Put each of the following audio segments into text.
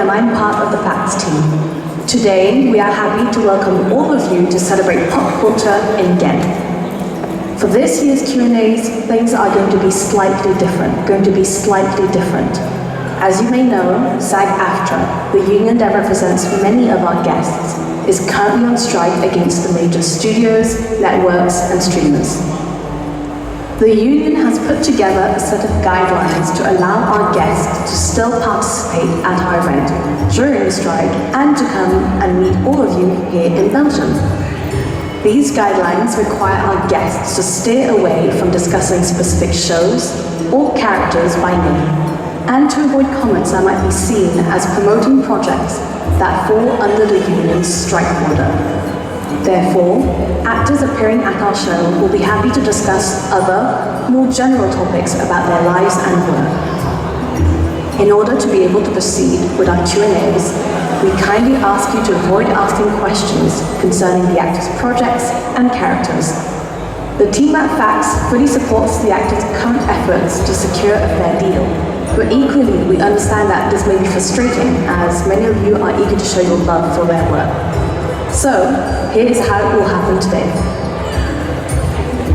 and I'm part of the FACTS team. Today, we are happy to welcome all of you to celebrate pop culture in Ghent. For this year's Q&As, things are going to be slightly different. As you may know, SAG-AFTRA, the union that represents many of our guests, is currently on strike against the major studios, networks, and streamers. The union has put together a set of guidelines to allow our guests to still participate at our event during the strike and to come and meet all of you here in Belgium. These guidelines require our guests to stay away from discussing specific shows or characters by name, and to avoid comments that might be seen as promoting projects that fall under the union's strike order. Therefore, actors appearing at our show will be happy to discuss other, more general topics about their lives and work. In order to be able to proceed with our Q&As, we kindly ask you to avoid asking questions concerning the actors' projects and characters. The team at FACTS fully supports the actors' current efforts to secure a fair deal, but equally we understand that this may be frustrating as many of you are eager to show your love for their work. So, here is how it will happen today.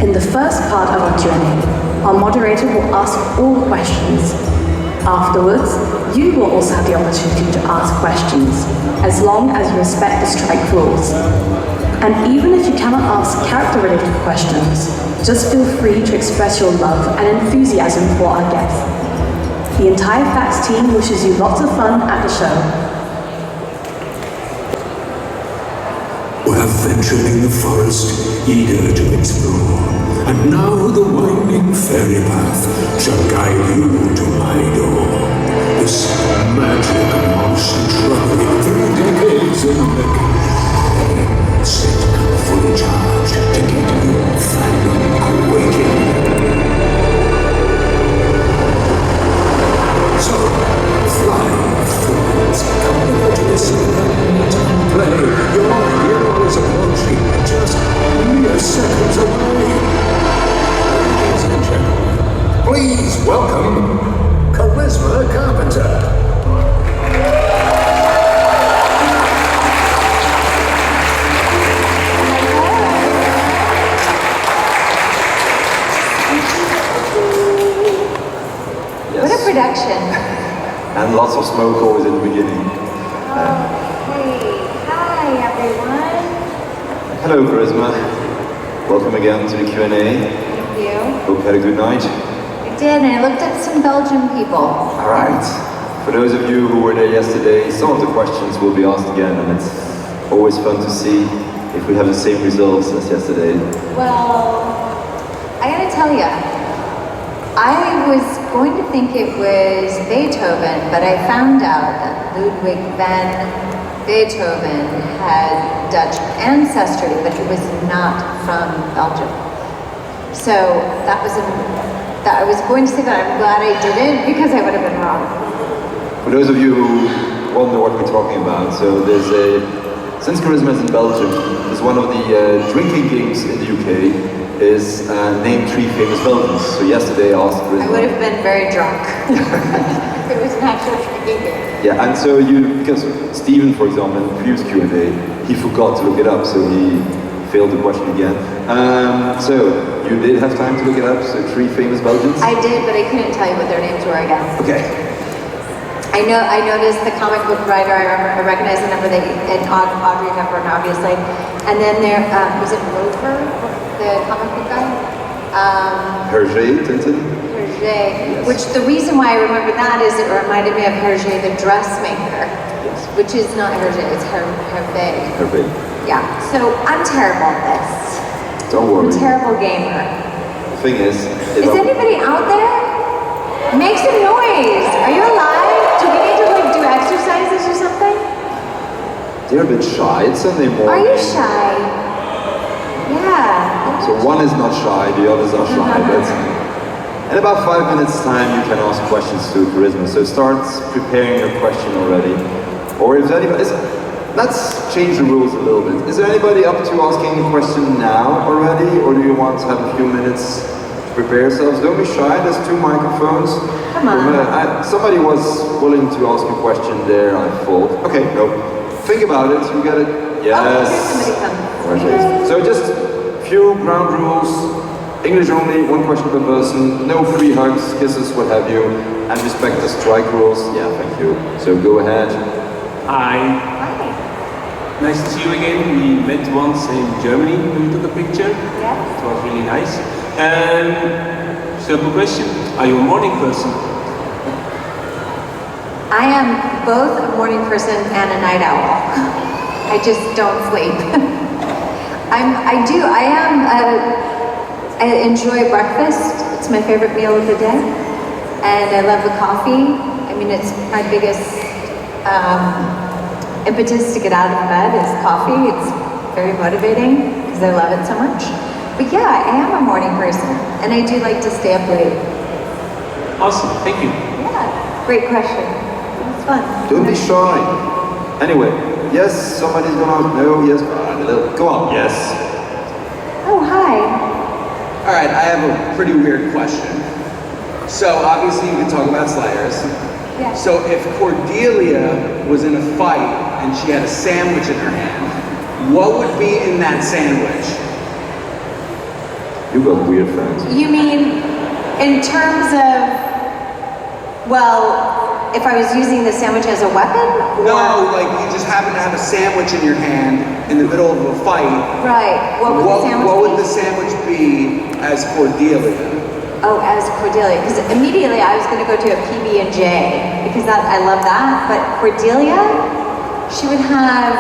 In the first part of our Q&A, our moderator will ask all the questions. Afterwards, you will also have the opportunity to ask questions, as long as you respect the strike rules. And even if you cannot ask character-related questions, just feel free to express your love and enthusiasm for our guests. The entire FACTS team wishes you lots of fun at the show. We're venturing the forest, eager to explore, and now the winding fairy path shall guide you to my door. This magic motion traveling through decades in the making, set fully charged to get your fandom awakening. So, fly, friends, come over to this event and play. Your hero is approaching, just mere seconds away. Ladies and gentlemen, please welcome Charisma Carpenter. Production. And lots of smoke always in the beginning. Hey, hi everyone. Hello Charisma. Welcome again to the Q&A. Thank you. Hope you had a good night. I did, and I looked at some Belgian people. Alright. For those of you who were there yesterday, some of the questions will be asked again, and it's always fun to see if we have the same results as yesterday. Well, I gotta tell you, I was going to think it was Beethoven, but I found out that Ludwig van Beethoven had Dutch ancestry, but he was not from Belgium. So that I was going to say that. I'm glad I didn't, because I would have been wrong. For those of you who wonder what we're talking about, so since Charisma is in Belgium, there's one of the drinking games in the UK. Is name 3 famous Belgians. So yesterday I asked Charisma. I would have been very drunk. If it was an actual drinking game. Yeah, and so because Stephen, for example, in the previous Q&A, he forgot to look it up, so he failed the question again. So you did have time to look it up, so 3 famous Belgians? I did, but I couldn't tell you what their names were again. Okay. I noticed the comic book writer, I recognize the number, and Audrey Hepburn, obviously. And then there, was it Roper, the comic book guy? Hergé, Tintin? Hergé, yes. Which the reason why I remember that is it reminded me of Hergé the dressmaker, yes. Which is not Hergé, it's Hervé. Hervé. Yeah, so I'm terrible at this. Don't worry. I'm a terrible gamer. The thing is anybody out there? Make some noise! Are you alive? Do we need to do exercises or something? They're a bit shy, it's Sunday morning. Are you shy? Yeah. So one is not shy, the others are shy, but in about 5 minutes time you can ask questions to Charisma. So start preparing your question already. Or if anybody let's change the rules a little bit. Is there anybody up to asking a question now already? Or do you want to have a few minutes prepare yourselves. Don't be shy. There's 2 microphones. Come on. Somebody was willing to ask a question there, I thought. Okay, no. Think about it. You get it? Yes. Oh, here's somebody come. So just few ground rules. English only, 1 question per person. No free hugs, kisses, what have you. And respect the strike rules. Yeah, thank you. So go ahead. Hi. Hi. Nice to see you again. We met once in Germany when we took a picture. Yes. It was really nice. Simple question. Are you a morning person? I am both a morning person and a night owl. I just don't sleep. I enjoy breakfast. It's my favorite meal of the day. And I love the coffee. I mean, it's my biggest impetus to get out of bed is coffee. It's very motivating because I love it so much. But yeah, I am a morning person and I do like to stay up late. Awesome, thank you. Yeah, great question. It's fun. Don't be shy. Anyway, yes, somebody's gonna no, yes, go on, yes. Oh, hi. All right, I have a pretty weird question. So obviously you can talk about Slayers. Yeah. So if Cordelia was in a fight and she had a sandwich in her hand, what would be in that sandwich? You got weird friends. You mean in terms of, well, if I was using the sandwich as a weapon? No, like you just happen to have a sandwich in your hand in the middle of a fight. Right. What would the sandwich what be? would the sandwich be as Cordelia? Oh, as Cordelia, because immediately I was going to go to a PB&J because I love that. But Cordelia, she would have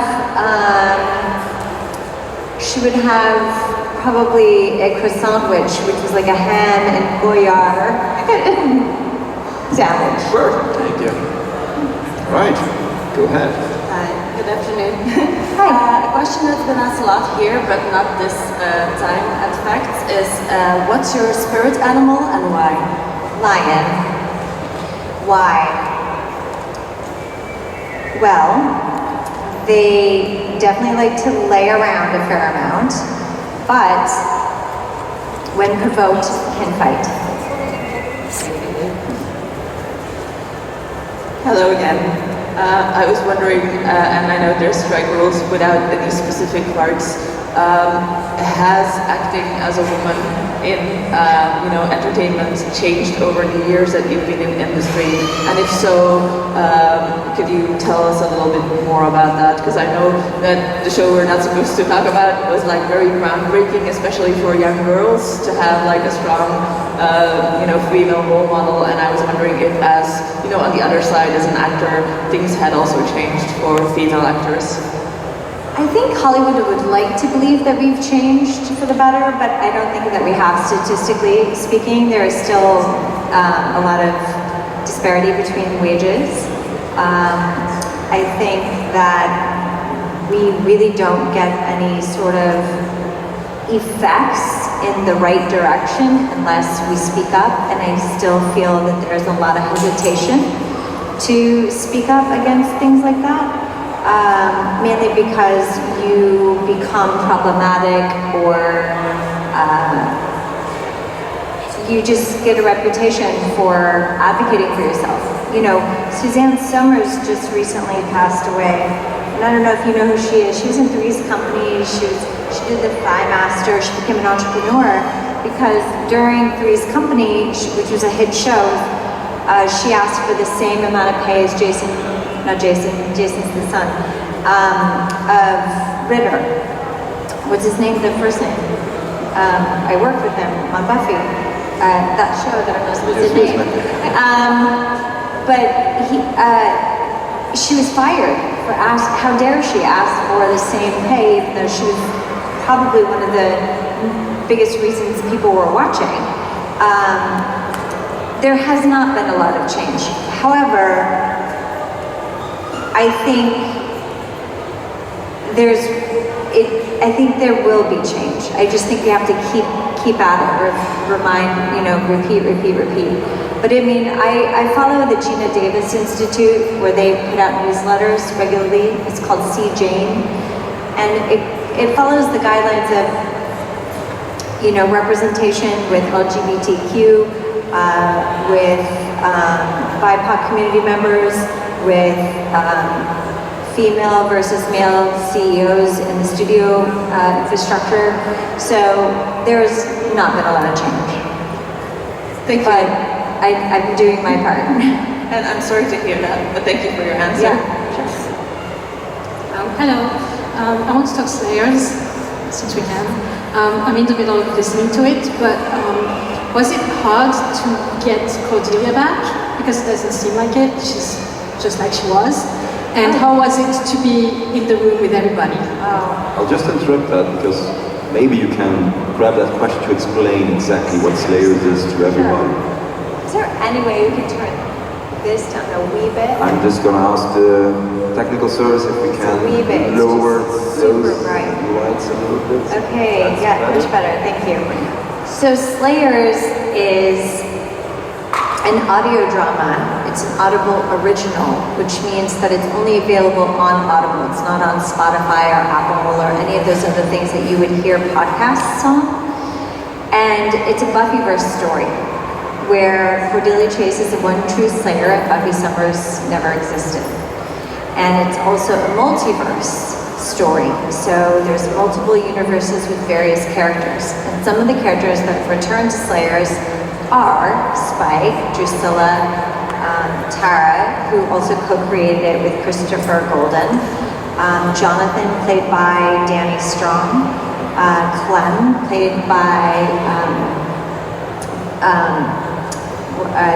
probably a croissant which was like a ham and Gruyere sandwich. Perfect, thank you. All right, go ahead. Hi, good afternoon. Hi. A question that's been asked a lot here, but not this time at FACTS, is what's your spirit animal and why? Lion. Why? Well, they definitely like to lay around a fair amount, but when provoked, can fight. Hello again. I was wondering, and I know there's strike rules without any specific parts, has acting as a woman in entertainment changed over the years that you've been in the industry? And if so, could you tell us a little bit more about that? Because I know that the show we're not supposed to talk about was like very groundbreaking, especially for young girls, to have like a strong female role model. And I was wondering if, as on the other side as an actor, things had also changed for female actors. I think Hollywood would like to believe that we've changed for the better, but I don't think that we have. Statistically speaking, there is still a lot of disparity between wages. I think that we really don't get any sort of effects in the right direction unless we speak up, and I still feel that there's a lot of hesitation to speak up against things like that. Mainly because you become problematic, or you just get a reputation for advocating for yourself. Suzanne Somers just recently passed away, and I don't know if you know who she is. She was in Three's Company. She did the Thigh Master. She became an entrepreneur because during Three's Company, which was a hit show, she asked for the same amount of pay as Jason's the son, of Ritter. What's his name, the first name? I worked with him on Buffy, that show that I'm not supposed to name. But she was fired for how dare she ask for the same pay, even though she was probably one of the biggest reasons people were watching. There has not been a lot of change. However, I think I think there will be change. I just think we have to keep at it, repeat. But I mean, I follow the Gina Davis Institute, where they put out newsletters regularly. It's called See Jane, and it follows the guidelines of you know, representation with LGBTQ, with BIPOC community members, with female versus male CEOs in the studio infrastructure. So there's not been a lot of change. Thank you. But I'm doing my part. And I'm sorry to hear that, but thank you for your answer. Yeah. Hello. I want to talk Slayers, since we can. I'm in the middle of listening to it, but was it hard to get Cordelia back? Because it doesn't seem like it. She's just like she was. And how was it to be in the room with everybody? I'll just interrupt that because maybe you can grab that question to explain exactly what Slayers is to everybody. Is there any way we can turn this down a wee bit? I'm just going to ask the technical service if we can lower those lights a little bit. Okay, yeah, much better, thank you. So Slayers is an audio drama. It's an Audible original, which means that it's only available on Audible. It's not on Spotify or Apple or any of those other things that you would hear podcasts on. And it's a Buffyverse story, where Cordelia Chase is the one true slayer and Buffy Summers never existed. And it's also a multiverse story. So there's multiple universes with various characters. And some of the characters that return to Slayers are Spike, Drusilla, Tara, who also co-created it with Christopher Golden, Jonathan, played by Danny Strong, Clem, played by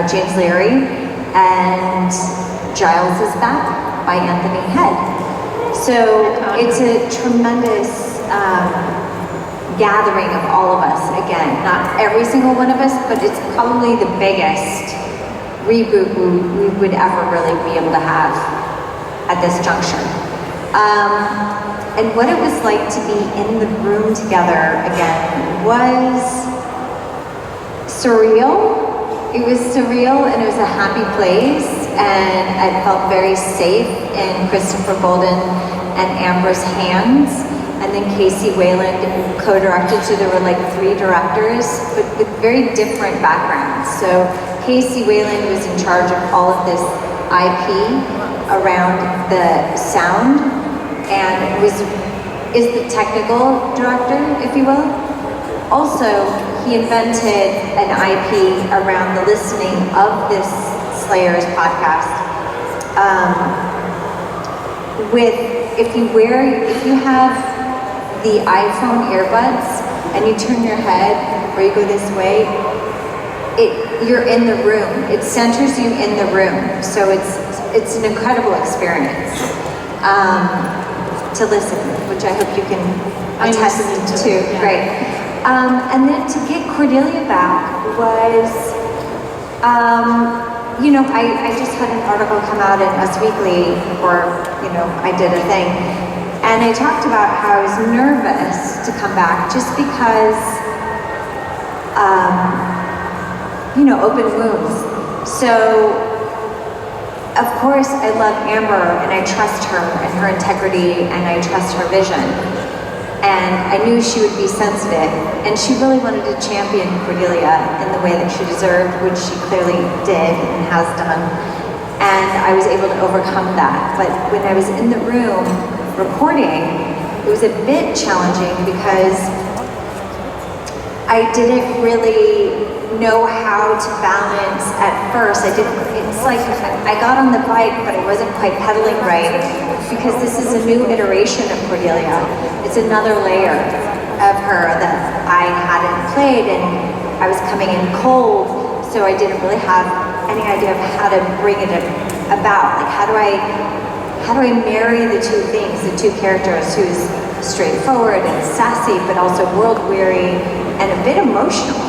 James Leary, and Giles is back by Anthony Head. So it's a tremendous gathering of all of us. Again, not every single one of us, but it's probably the biggest reboot we would ever really be able to have at this juncture. And what it was like to be in the room together again was surreal. It was surreal and it was a happy place, and I felt very safe in Christopher Golden and Amber's hands. And then Casey Wayland co-directed, so there were like 3 directors, but with very different backgrounds. So Casey Wayland was in charge of all of this IP around the sound, and is the technical director, if you will. Also, he invented an IP around the listening of this Slayers podcast. If you have the iPhone earbuds and you turn your head or you go this way, you're in the room. It centers you in the room. So it's an incredible experience to listen, which I hope you can attest to. Yeah. Great. And then to get Cordelia back was, you know, I just had an article come out in Us Weekly, or, you know, I did a thing, and I talked about how I was nervous to come back just because, you know, open wounds. So, of course, I love Amber, and I trust her and her integrity, and I trust her vision. And I knew she would be sensitive, and she really wanted to champion Cordelia in the way that she deserved, which she clearly did and has done. And I was able to overcome that. But when I was in the room recording, it was a bit challenging because I didn't really know how to balance at first. It's like I got on the bike, but I wasn't quite pedaling right, because this is a new iteration of Cordelia. It's another layer of her that I hadn't played, and I was coming in cold, so I didn't really have any idea of how to bring it about. Like, how do I marry the two things, the two characters, who's straightforward and sassy, but also world-weary and a bit emotional.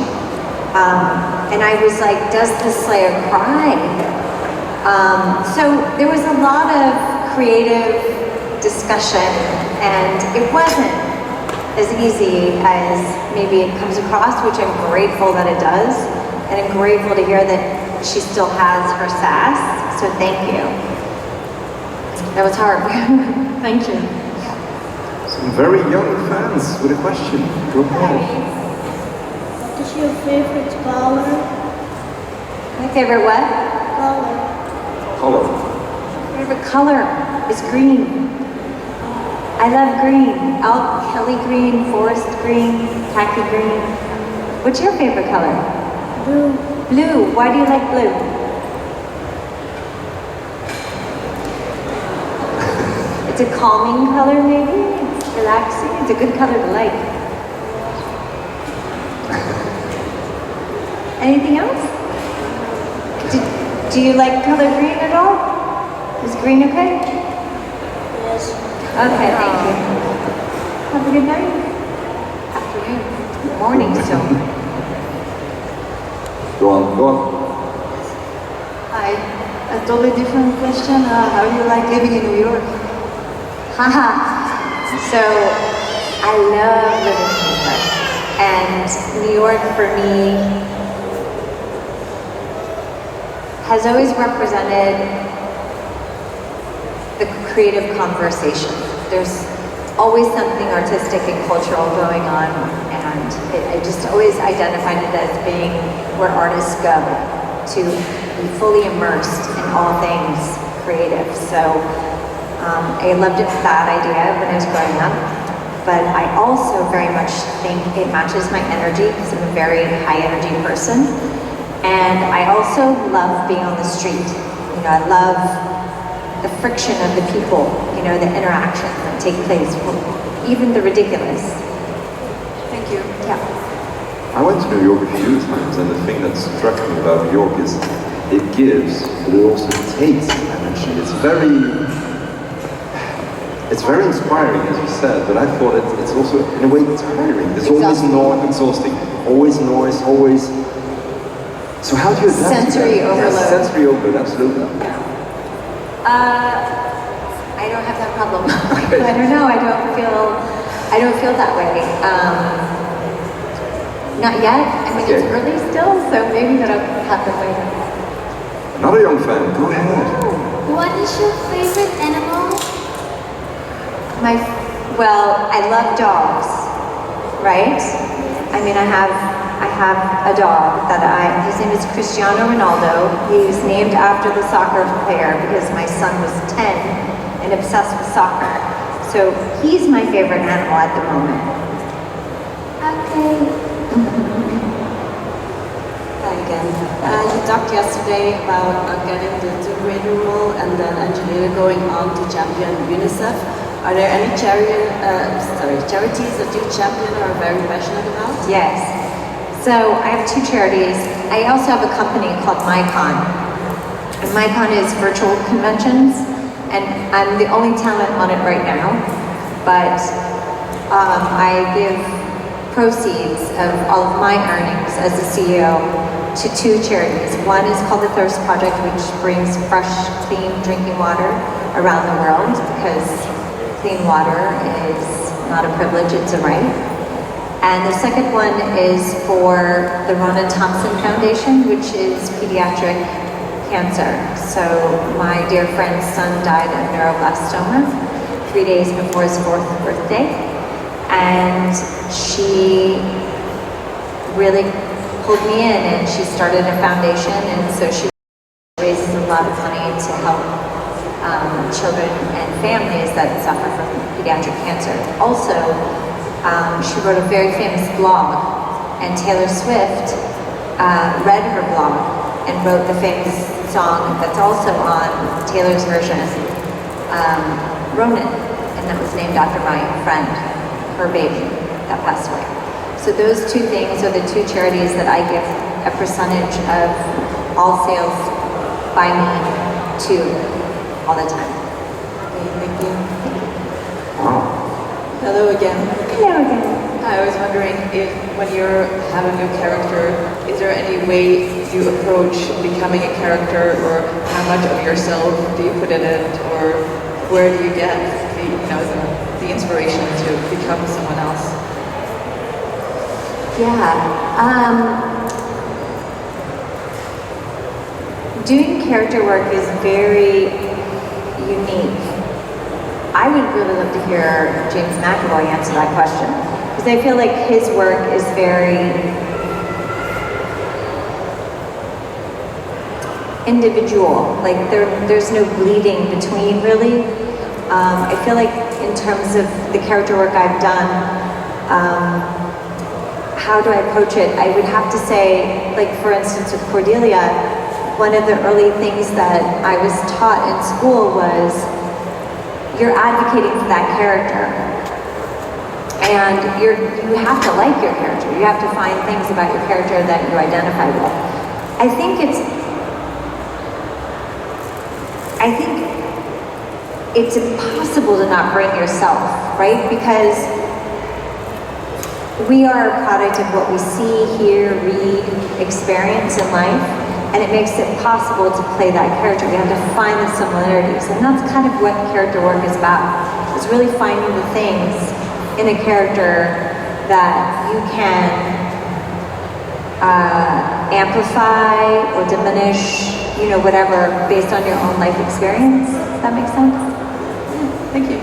And I was like, does the Slayer cry? So there was a lot of creative discussion, and it wasn't as easy as maybe it comes across, which I'm grateful that it does, and I'm grateful to hear that she still has her sass, so thank you. That was hard. Thank you. Some very young fans with a question. Go ahead. your favorite color? My favorite what? Color. Color. Favorite color is green. I love green. Kelly green, forest green, khaki green. What's your favorite color? Blue. Blue. Why do you like blue? It's a calming color, maybe? It's relaxing. It's a good color to like. Anything else? Do you like color green at all? Is green okay? Yes. Okay, thank you. Have a good night. Afternoon. Morning, so. Go on. Hi. A totally different question. How do you like living in New York? Haha. So, I love living in New York. And New York for me has always represented the creative conversation. There's always something artistic and cultural going on, and I just always identified it as being where artists go to be fully immersed in all things creative. So I loved that idea when I was growing up, but I also very much think it matches my energy because I'm a very high energy person. And I also love being on the street. You know, I love the friction of the people, you know, the interactions that take place, even the ridiculous. Thank you. Yeah. I went to New York a few times, and the thing that struck me about New York is it gives, but it also takes energy. It's very inspiring, as you said, but I thought it's also, in a way, tiring. There's always noise, exhausting, always noise, always. So how do you adapt Sensory to that? overload. Yes, sensory overload, absolutely. I don't have that problem. Okay. I don't know. I don't feel that way. Not yet. I mean, it's Okay. early still, so maybe that'll happen later. Another young fan, go ahead. What is your favorite animal? Well, I love dogs, right? I mean, I have a dog that his name is Cristiano Ronaldo. He's named after the soccer player because my son was 10 and obsessed with soccer. So he's my favorite animal at the moment. Okay. Hi again. You talked yesterday about getting the two-grader role and then Angelina going on to champion UNICEF. Are there any charities that you champion or are very passionate about? Yes. So I have two charities. I also have a company called MyCon. And MyCon is virtual conventions, and I'm the only talent on it right now. But I give proceeds of all of my earnings as the CEO to two charities. One is called the Thirst Project, which brings fresh, clean drinking water around the world because clean water is not a privilege, it's a right. And the second one is for the Ronna Thompson Foundation, which is pediatric cancer. So my dear friend's son died of neuroblastoma 3 days before his 4th birthday. And she really pulled me in and she started a foundation, and so she raises a lot of money to help children and families that suffer from pediatric cancer. Also, she wrote a very famous blog, and Taylor Swift read her blog and wrote the famous song that's also on Taylor's version, Ronan, and that was named after my friend, her baby that passed away. So those two things are the two charities that I give a percentage of all sales by me to all the time. Okay, thank you. Wow. Hello again. Hello again. I was wondering if when you're having a character, is there any way you approach becoming a character, or how much of yourself do you put in it, or where do you get the inspiration to become someone else? Doing character work is very unique. I would really love to hear James McAvoy answer that question, because I feel like his work is very individual. Like there's no bleeding between really. I feel like in terms of the character work I've done, how do I approach it? I would have to say, like for instance with Cordelia, one of the early things that I was taught in school was you're advocating for that character. And you have to like your character. You have to find things about your character that you identify with. I think it's impossible to not bring yourself, right? Because we are a product of what we see, hear, read, experience in life, and it makes it possible to play that character. We have to find the similarities, and that's kind of what character work is about. It's really finding the things in a character that you can amplify or diminish, you know, whatever, based on your own life experience. Does that make sense? Yeah, thank you.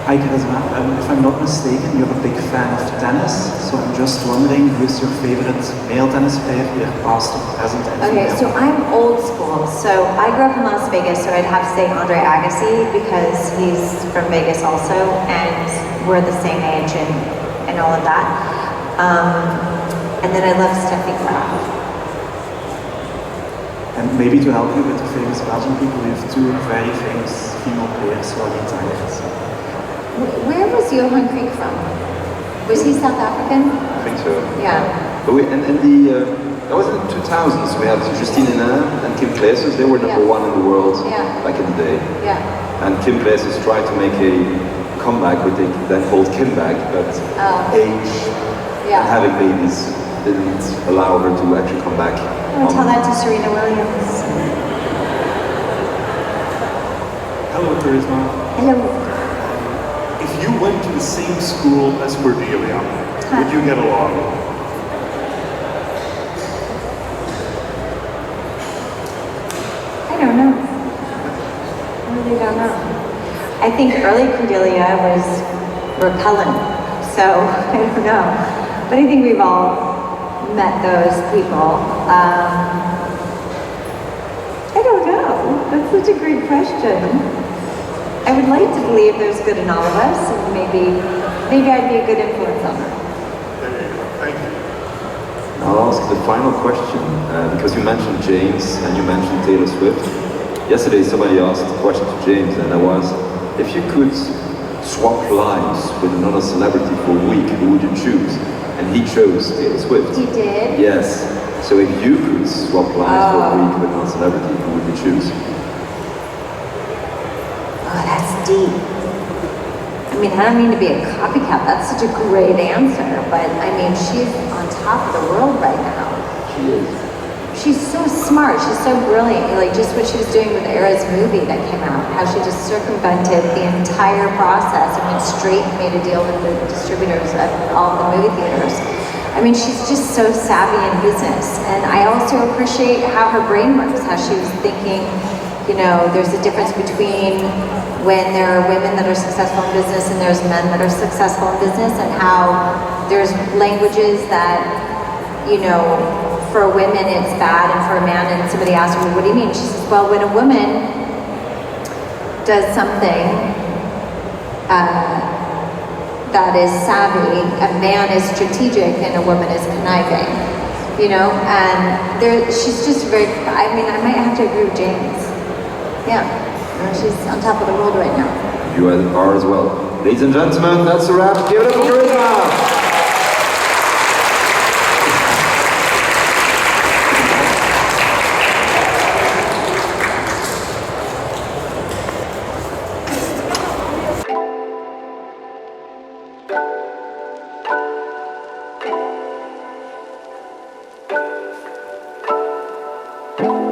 Hi Charisma, if I'm not mistaken, you're a big fan of tennis, so I'm just wondering who's your favorite male tennis player, either past or present? Okay, so I'm old school. So I grew up in Las Vegas, so I'd have to say Andre Agassi because he's from Vegas also, and we're the same age and all of that. And then I love Steffi Graf. And maybe to help you with the famous Belgian people, we have two very famous female players who are retired. So. Where was Johan Kriek from? Was he South African? I think so. Yeah. But that was in the 2000s. We had Justine Henin and Kim Clijsters. They were number one in the world back in the day. Yeah. And Kim Clijsters tried to make a comeback, what they then called Kimback, but age and having babies didn't allow her to actually come back. I'm gonna tell that to Serena Williams. Hello, Charisma. Hello. If you went to the same school as Cordelia, would you get along? I don't know. I really don't know. I think early Cordelia was repellent, so I don't know. But I think we've all met those people. I don't know. That's such a great question. I would like to believe there's good in all of us, and maybe I'd be a good influence on them. Thank you. I'll ask the final question, because you mentioned James and you mentioned Taylor Swift. Yesterday somebody asked a question to James, and that was, if you could swap lives with another celebrity for a week, who would you choose? And he chose Taylor Swift. He did? Yes. So if you could swap lives for a week with another celebrity, who would you choose? Oh, that's deep. I mean, I don't mean to be a copycat. That's such a great answer. But I mean, she's on top of the world right now. She is. She's so smart. She's so brilliant. Like just what she was doing with Era's movie that came out. How she just circumvented the entire process and went straight and made a deal with the distributors at all the movie theaters. I mean, she's just so savvy in business. And I also appreciate how her brain works. How she was thinking. You know, there's a difference between when there are women that are successful in business and there's men that are successful in business, and how there's languages that, you know, for women it's bad and for a man, and somebody asked her, what do you mean? She says, well, when a woman does something that is savvy, a man is strategic and a woman is conniving, you know, and she's just very, I mean, I might have to agree with James. Yeah, she's on top of the world right now. You are as well. Ladies and gentlemen, that's a wrap. Give it up for Charisma! Thank